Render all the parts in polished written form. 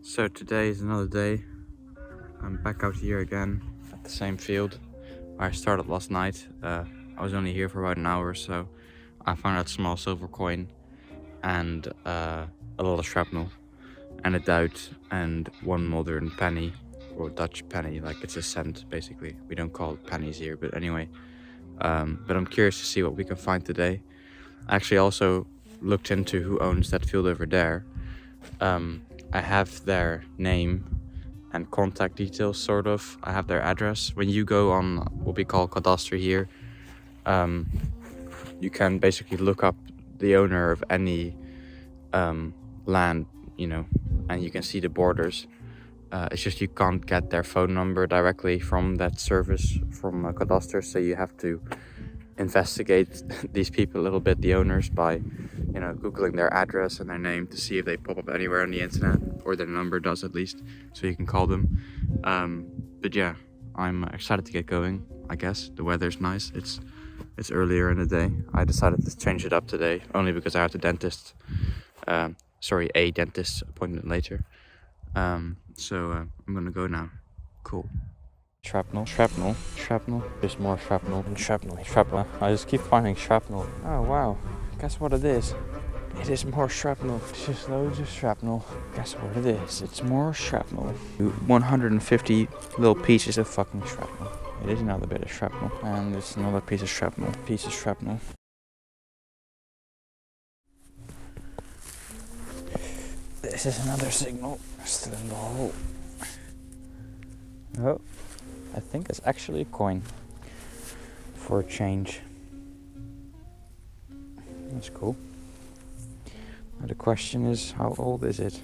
So today is another day. I'm back out here again at the same field where I started last night. I was only here for about an hour, so I found a small silver coin and a lot of shrapnel and a doubt and one modern penny, or Dutch penny, like it's a cent basically. We don't call it pennies here, but anyway. But I'm curious to see what we can find today. I actually also looked into who owns that field over there. I have their name and contact details, sort of. I have their address. When you go on what we call cadastre here, you can basically look up the owner of any land, and you can see the borders. It's just you can't get their phone number directly from that service from cadastre, so you have to investigate these people a little bit, the owners, by googling their address and their name to see if they pop up anywhere on the internet, or their number does at least, so you can call them. But yeah, I'm excited to get going. I guess the weather's nice. It's earlier in the day. I decided to change it up today only because I have a dentist appointment later. So I'm gonna go now. Cool. Shrapnel. There's more shrapnel and shrapnel. I just keep finding shrapnel. Oh wow, guess what it is? It is more shrapnel. It's just loads of shrapnel. Guess what it is? It's more shrapnel. 150 little pieces of fucking shrapnel. It is another bit of shrapnel. And it's another piece of shrapnel. This is another signal. Still in the hole. Oh. I think it's actually a coin for a change. That's cool. Now the question is, how old is it?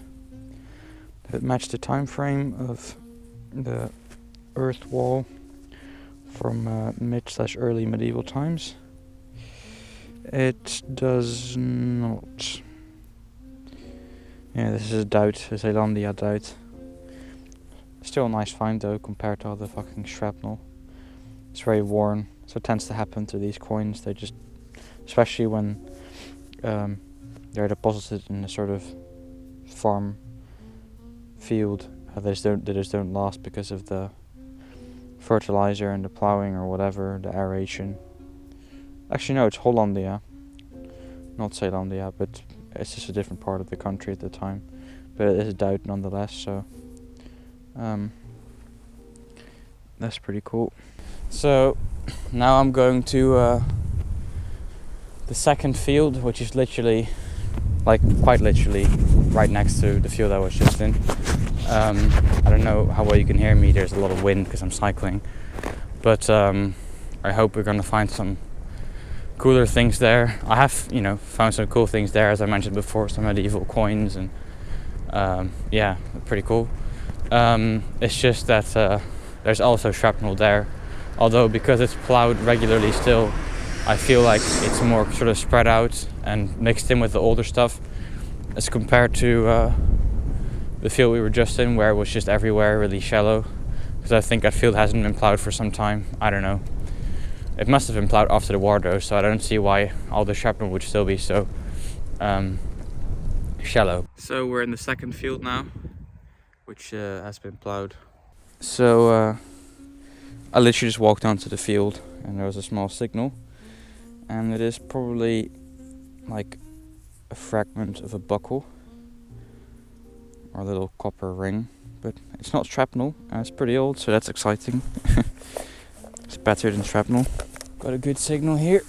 Does it match the time frame of the earth wall from mid/early medieval times? It does not. Yeah, this is a doubt, a Zeelandia doubt. Still a nice find though, compared to all the fucking shrapnel. It's very worn, so it tends to happen to these coins. They just, especially when they're deposited in a sort of farm field, they just don't last because of the fertilizer and the ploughing or whatever, the aeration. Actually no, it's Hollandia, not Zeelandia, but it's just a different part of the country at the time. But it is a doubt nonetheless, so that's pretty cool. So now I'm going to the second field, which is literally, quite literally, right next to the field I was just in. I don't know how well you can hear me. There's a lot of wind because I'm cycling, but I hope we're gonna find some cooler things there. I have, found some cool things there, as I mentioned before, some medieval coins, and yeah, pretty cool. It's just that there's also shrapnel there, although because it's plowed regularly still, I feel like it's more sort of spread out and mixed in with the older stuff as compared to the field we were just in, where it was just everywhere really shallow, because I think that field hasn't been plowed for some time. I don't know, it must have been plowed after the war though, so I don't see why all the shrapnel would still be so shallow. So we're in the second field now, which has been plowed. So I literally just walked onto the field and there was a small signal, and it is probably like a fragment of a buckle or a little copper ring, but it's not shrapnel and it's pretty old, so that's exciting. It's better than shrapnel. Got a good signal here.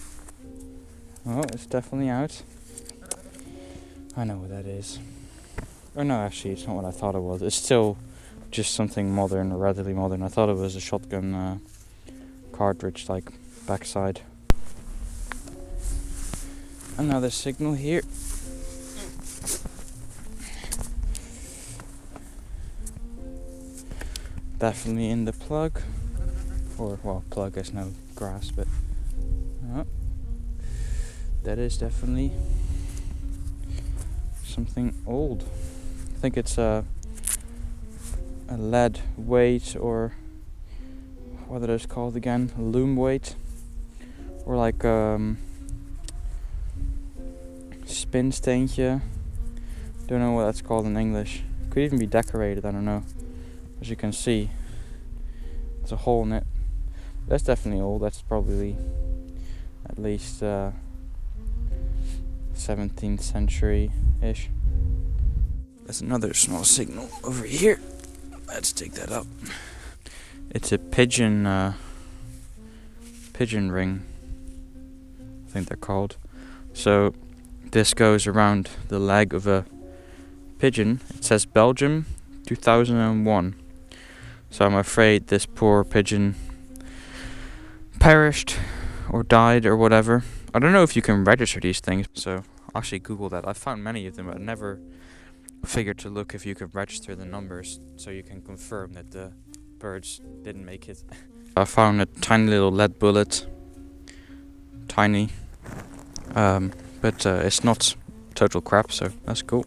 Oh, it's definitely out. I know what that is. Oh no, actually it's not what I thought it was. It's still just something modern, relatively modern. I thought it was a shotgun cartridge, like backside. Another signal here. Definitely in the plug. Or, well, plug is no grass, but that is definitely something old. I think it's a lead weight, or what are those called again? Loom weight, or like spinsteentje. Don't know what that's called in English. Could even be decorated, I don't know. As you can see, there's a hole in it. That's definitely old. That's probably at least 17th century-ish. There's another small signal over here. Let's take that up. It's a pigeon ring, I think they're called. So this goes around the leg of a pigeon. It says Belgium 2001. So I'm afraid this poor pigeon perished or died or whatever. I don't know if you can register these things, so I'll actually Google that. I found many of them, but I never figured to look if you could register the numbers so you can confirm that the birds didn't make it. I found a tiny little lead bullet. Tiny. But it's not total crap, so that's cool.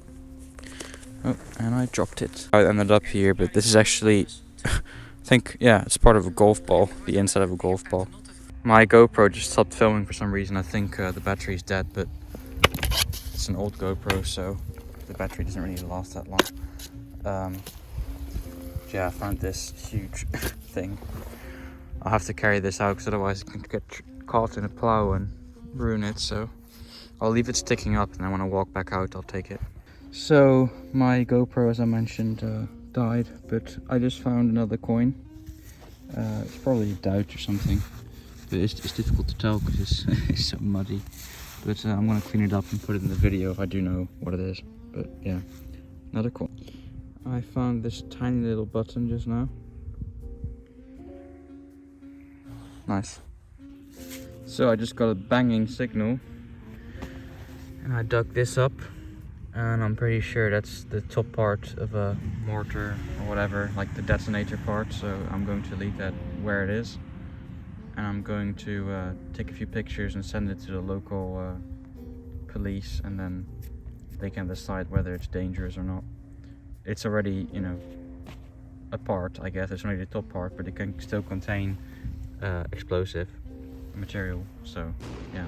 Oh, and I dropped it. I ended up here, but this is actually, I think, yeah, it's part of a golf ball, the inside of a golf ball. My GoPro just stopped filming for some reason. I think the battery's dead, but it's an old GoPro, so the battery doesn't really last that long. Yeah, I found this huge thing. I'll have to carry this out because otherwise it can get caught in a plow and ruin it, so I'll leave it sticking up, and then when I walk back out I'll take it. So my GoPro, as I mentioned, died, but I just found another coin. It's probably a doubt or something, but it's difficult to tell because it's so muddy. But I'm gonna clean it up and put it in the video if I do know what it is. But yeah, another coin. I found this tiny little button just now. Nice. So I just got a banging signal, and I dug this up, and I'm pretty sure that's the top part of a mortar or whatever, like the detonator part. So I'm going to leave that where it is, and I'm going to take a few pictures and send it to the local police, and then they can decide whether it's dangerous or not. It's already, you know, a part, I guess. It's only the top part, but it can still contain explosive material, so yeah.